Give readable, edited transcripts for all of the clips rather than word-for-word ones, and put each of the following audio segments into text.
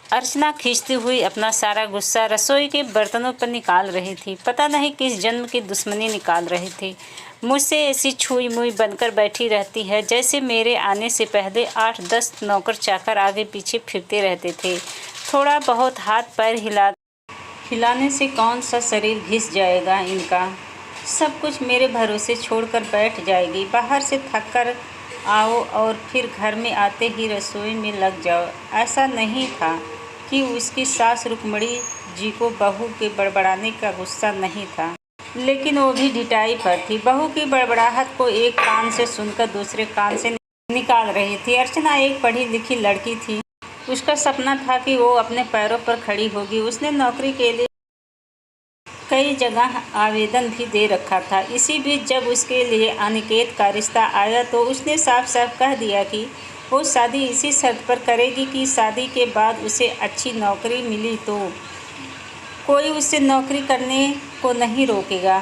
अर्चना खींचती हुई अपना सारा गुस्सा रसोई के बर्तनों पर निकाल रही थी। पता नहीं किस जन्म की दुश्मनी निकाल रही थी। मुझसे ऐसी छुई मुई बनकर बैठी रहती है जैसे मेरे आने से पहले 8-10 नौकर चाकर आगे पीछे फिरते रहते थे। थोड़ा बहुत हाथ पैर हिलाने से कौन सा शरीर घिस जाएगा इनका। सब कुछ मेरे भरोसे छोड़कर बैठ जाएगी। बाहर से थक कर आओ और फिर घर में आते ही रसोई में लग जाओ। ऐसा नहीं था कि उसकी सास रुक्मणी जी को बहू के बड़बड़ाने का गुस्सा नहीं था, लेकिन वो भी ढिठाई पर थी। बहू की बड़बड़ाहट को एक कान से सुनकर दूसरे कान से निकाल रही थी। अर्चना एक पढ़ी लिखी लड़की थी। उसका सपना था कि वो अपने पैरों पर खड़ी होगी। उसने नौकरी के लिए कई जगह आवेदन भी दे रखा था। इसी बीच जब उसके लिए अनिकेत का रिश्ता आया तो उसने साफ साफ कह दिया कि वो शादी इसी शर्त पर करेगी कि शादी के बाद उसे अच्छी नौकरी मिली तो कोई उससे नौकरी करने को नहीं रोकेगा।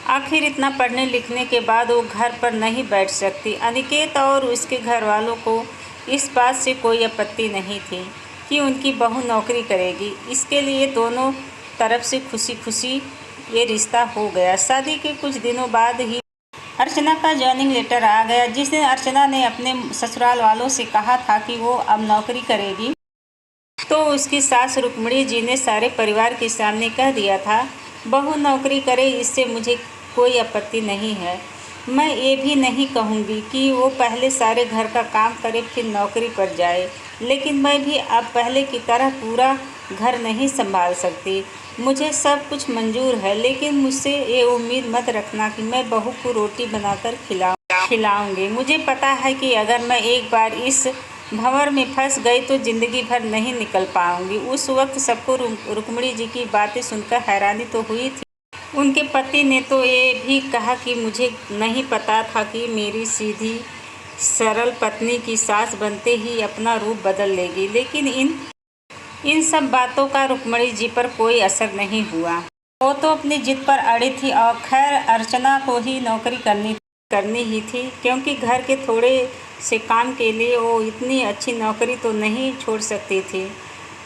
आखिर इतना पढ़ने लिखने के बाद वो घर पर नहीं बैठ सकती। अनिकेत और उसके घर वालों को इस बात से कोई आपत्ति नहीं थी कि उनकी बहू नौकरी करेगी। इसके लिए दोनों तरफ से खुशी खुशी ये रिश्ता हो गया। शादी के कुछ दिनों बाद ही अर्चना का जॉइनिंग लेटर आ गया। जिस दिन अर्चना ने अपने ससुराल वालों से कहा था कि वो अब नौकरी करेगी तो उसकी सास रुक्मणी जी ने सारे परिवार के सामने कह दिया था, बहू नौकरी करे इससे मुझे कोई आपत्ति नहीं है। मैं ये भी नहीं कहूँगी कि वो पहले सारे घर का काम करे फिर नौकरी पर जाए, लेकिन मैं भी अब पहले की तरह पूरा घर नहीं संभाल सकती। मुझे सब कुछ मंजूर है, लेकिन मुझसे ये उम्मीद मत रखना कि मैं बहू को रोटी बनाकर खिलाऊंगी। मुझे पता है कि अगर मैं एक बार इस भंवर में फंस गई तो ज़िंदगी भर नहीं निकल पाऊंगी। उस वक्त सबको रुक्मणी जी की बातें सुनकर हैरानी तो हुई थी। उनके पति ने तो ये भी कहा कि मुझे नहीं पता था कि मेरी सीधी सरल पत्नी की सास बनते ही अपना रूप बदल लेगी, लेकिन इन सब बातों का रुक्मणी जी पर कोई असर नहीं हुआ। वो तो अपनी जिद पर अड़ी थी और खैर अर्चना को ही नौकरी करनी ही थी, क्योंकि घर के थोड़े से काम के लिए वो इतनी अच्छी नौकरी तो नहीं छोड़ सकती थी।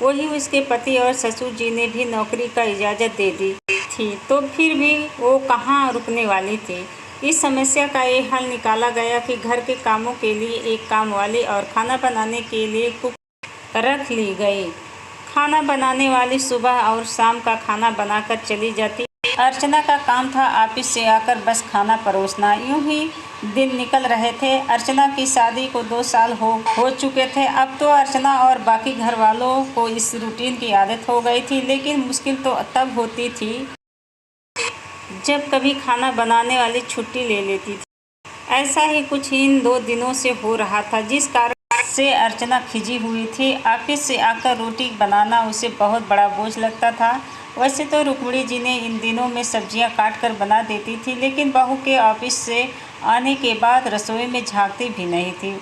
वही उसके पति और ससुर जी ने भी नौकरी का इजाज़त दे दी थी, तो फिर भी वो कहाँ रुकने वाली थी। इस समस्या का ये हल निकाला गया कि घर के कामों के लिए एक काम वाली और खाना बनाने के लिए कुक रख ली गई। खाना बनाने वाली सुबह और शाम का खाना बनाकर चली जाती। अर्चना का काम था ऑफिस से आकर बस खाना परोसना। यूं ही दिन निकल रहे थे। अर्चना की शादी को 2 साल हो चुके थे। अब तो अर्चना और बाकी घर वालों को इस रूटीन की आदत हो गई थी, लेकिन मुश्किल तो तब होती थी जब कभी खाना बनाने वाली छुट्टी ले लेती थी। ऐसा ही कुछ इन 2 दिनों से हो रहा था, जिस कारण से अर्चना खिजी हुई थी। ऑफिस से आकर रोटी बनाना उसे बहुत बड़ा बोझ लगता था। वैसे तो रुक्मणी जी ने इन दिनों में सब्जियां काट कर बना देती थी, लेकिन बहू के ऑफिस से आने के बाद रसोई में झांकती भी नहीं थी।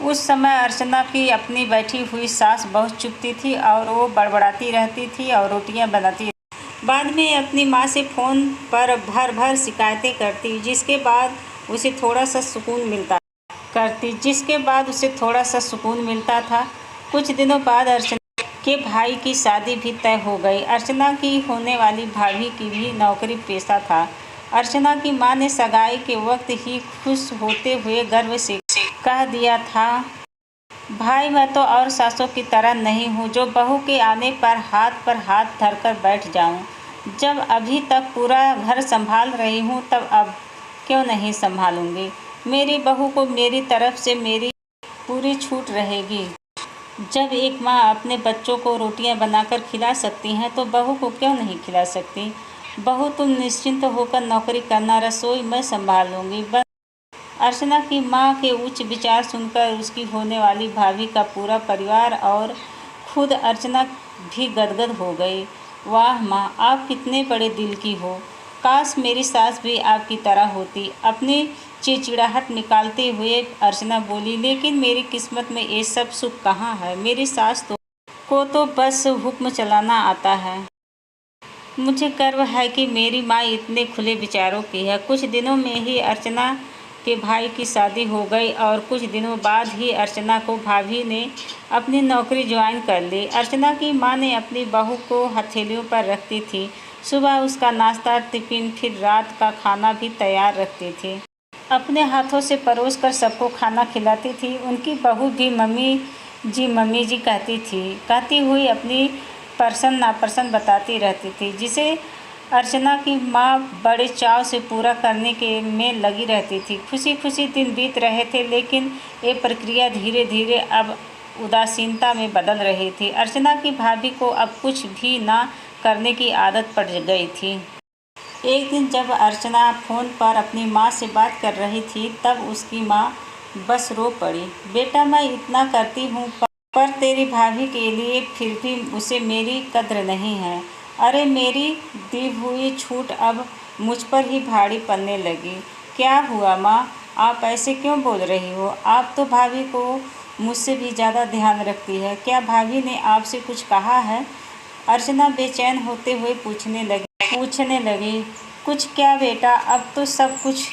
उस समय अर्चना की अपनी बैठी हुई सास बहुत चुपती थी और वो बड़बड़ाती रहती थी और रोटियां बनाती। बाद में अपनी माँ से फ़ोन पर भर भर शिकायतें करती, जिसके बाद उसे थोड़ा सा सुकून मिलता था। कुछ दिनों बाद अर्चना के भाई की शादी भी तय हो गई। अर्चना की होने वाली भाभी की भी नौकरी पेशा था। अर्चना की माँ ने सगाई के वक्त ही खुश होते हुए गर्व से कह दिया था, भाई मैं तो और सासों की तरह नहीं हूँ जो बहू के आने पर हाथ धरकर बैठ जाऊँ। जब अभी तक पूरा घर संभाल रही हूँ तब अब क्यों नहीं संभालूंगी। मेरी बहू को मेरी तरफ से मेरी पूरी छूट रहेगी। जब एक माँ अपने बच्चों को रोटियां बनाकर खिला सकती हैं तो बहू को क्यों नहीं खिला सकती। बहू तुम निश्चिंत होकर नौकरी करना, रसोई मैं संभाल लूँगी। अर्चना की माँ के उच्च विचार सुनकर उसकी होने वाली भाभी का पूरा परिवार और खुद अर्चना भी गदगद हो गई। वाह माँ, आप कितने बड़े दिल की हो। काश मेरी सास भी आपकी तरह होती। अपनी चिड़चिड़ाहट निकालते हुए अर्चना बोली, लेकिन मेरी किस्मत में ये सब सुख कहाँ है। मेरी सास को तो बस हुक्म चलाना आता है। मुझे गर्व है कि मेरी माँ इतने खुले विचारों की है। कुछ दिनों में ही अर्चना के भाई की शादी हो गई और कुछ दिनों बाद ही अर्चना को भाभी ने अपनी नौकरी ज्वाइन कर ली। अर्चना की मां ने अपनी बहू को हथेलियों पर रखती थी। सुबह उसका नाश्ता, टिफिन, फिर रात का खाना भी तैयार रखती थी। अपने हाथों से परोस कर सबको खाना खिलाती थी। उनकी बहू भी मम्मी जी कहती हुई अपनी पसंद नापसंद बताती रहती थी, जिसे अर्चना की माँ बड़े चाव से पूरा करने के में लगी रहती थी। खुशी खुशी दिन बीत रहे थे, लेकिन ये प्रक्रिया धीरे धीरे अब उदासीनता में बदल रही थी। अर्चना की भाभी को अब कुछ भी ना करने की आदत पड़ गई थी। एक दिन जब अर्चना फ़ोन पर अपनी माँ से बात कर रही थी, तब उसकी माँ बस रो पड़ी। बेटा, मैं इतना करती हूँ पर तेरी भाभी के लिए फिर भी उसे मेरी कद्र नहीं है। अरे, मेरी दी हुई छूट अब मुझ पर ही भारी पड़ने लगी। क्या हुआ माँ, आप ऐसे क्यों बोल रही हो? आप तो भाभी को मुझसे भी ज़्यादा ध्यान रखती है। क्या भाभी ने आपसे कुछ कहा है? अर्चना बेचैन होते हुए पूछने लगी। कुछ क्या बेटा, अब तो सब कुछ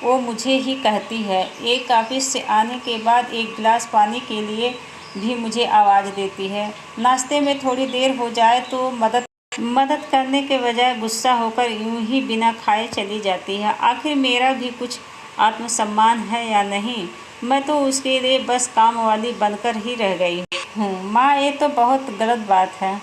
वो मुझे ही कहती है। एक ऑफिस से आने के बाद एक गिलास पानी के लिए भी मुझे आवाज़ देती है। नाश्ते में थोड़ी देर हो जाए तो मदद करने के बजाय गुस्सा होकर यूं ही बिना खाए चली जाती है। आखिर मेरा भी कुछ आत्मसम्मान है या नहीं? मैं तो उसके लिए बस काम वाली बनकर ही रह गई हूँ। माँ, ये तो बहुत गलत बात है।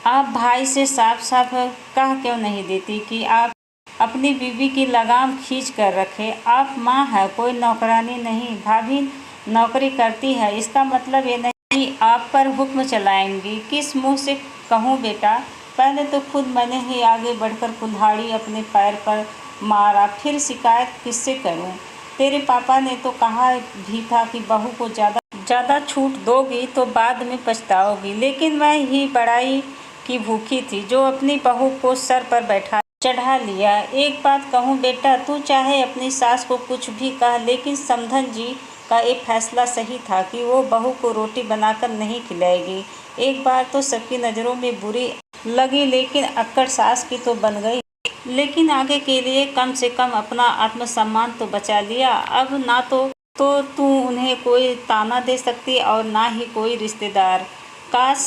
आप भाई से साफ साफ कह क्यों नहीं देती कि आप अपनी बीवी की लगाम खींच कर रखें? आप माँ है, कोई नौकरानी नहीं। भाभी नौकरी करती है, इसका मतलब ये नहीं कि आप पर हुक्म चलाएंगी। किस मुँह से कहूँ बेटा? पहले तो खुद मैंने ही आगे बढ़कर कुल्हाड़ी अपने पैर पर मारा, फिर शिकायत किससे करूं? तेरे पापा ने तो कहा भी था कि बहू को ज़्यादा छूट दोगी तो बाद में पछताओगी, लेकिन मैं ही बड़ाई की भूखी थी जो अपनी बहू को सर पर चढ़ा लिया। एक बात कहूँ बेटा, तू चाहे अपनी सास को कुछ भी कह, लेकिन समधन जी का एक फैसला सही था कि वो बहू को रोटी बनाकर नहीं खिलाएगी। एक बार तो सबकी नज़रों में बुरी लगी, लेकिन अक्कड़ सास की तो बन गई। लेकिन आगे के लिए कम से कम अपना आत्मसम्मान तो बचा लिया। अब ना तो तू उन्हें कोई ताना दे सकती और ना ही कोई रिश्तेदार। काश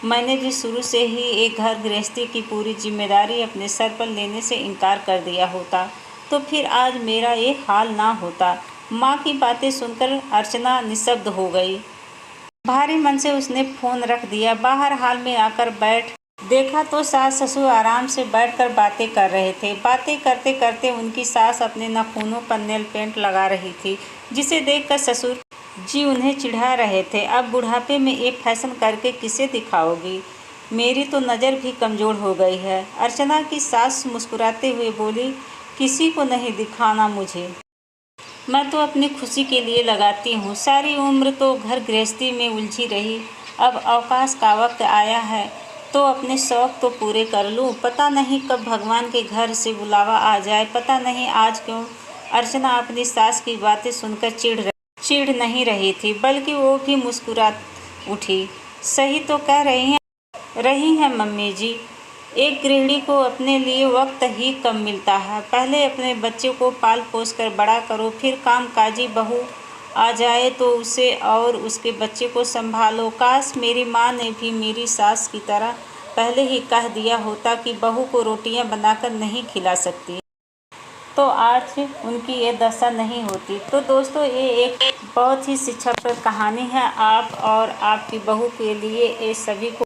मैंने भी शुरू से ही एक घर गृहस्थी की पूरी जिम्मेदारी अपने सर पर लेने से इनकार कर दिया होता, तो फिर आज मेरा ये हाल ना होता। माँ की बातें सुनकर अर्चना निशब्द हो गई। भारी मन से उसने फ़ोन रख दिया। बाहर हाल में आकर देखा तो सास ससुर आराम से बैठकर बातें कर रहे थे। बातें करते करते उनकी सास अपने नाखूनों पर नेल पेंट लगा रही थी, जिसे देखकर ससुर जी उन्हें चिढ़ा रहे थे। अब बुढ़ापे में ये फैशन करके किसे दिखाओगी? मेरी तो नज़र भी कमज़ोर हो गई है। अर्चना की सास मुस्कुराते हुए बोली, किसी को नहीं दिखाना मुझे, मैं तो अपनी खुशी के लिए लगाती हूँ। सारी उम्र तो घर गृहस्थी में उलझी रही, अब अवकाश का वक्त आया है तो अपने शौक़ तो पूरे कर लूँ। पता नहीं कब भगवान के घर से बुलावा आ जाए। पता नहीं आज क्यों अर्चना अपनी सास की बातें सुनकर चिढ़ नहीं रही थी, बल्कि वो भी मुस्कुरा उठी। सही तो कह रही हैं मम्मी जी, एक गृहिणी को अपने लिए वक्त ही कम मिलता है। पहले अपने बच्चे को पाल पोस कर बड़ा करो, फिर कामकाजी बहू आ जाए तो उसे और उसके बच्चे को संभालो। काश मेरी माँ ने भी मेरी सास की तरह पहले ही कह दिया होता कि बहू को रोटियां बनाकर नहीं खिला सकती, तो आज उनकी ये दशा नहीं होती। तो दोस्तों, ये एक बहुत ही शिक्षाप्रद कहानी है। आप और आपकी बहू के लिए ये सभी को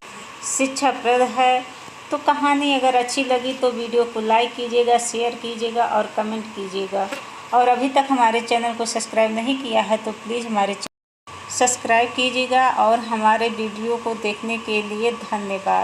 शिक्षाप्रद है। तो कहानी अगर अच्छी लगी तो वीडियो को लाइक कीजिएगा, शेयर कीजिएगा और कमेंट कीजिएगा। और अभी तक हमारे चैनल को सब्सक्राइब नहीं किया है तो प्लीज़ हमारे चैनल सब्सक्राइब कीजिएगा। और हमारे वीडियो को देखने के लिए धन्यवाद।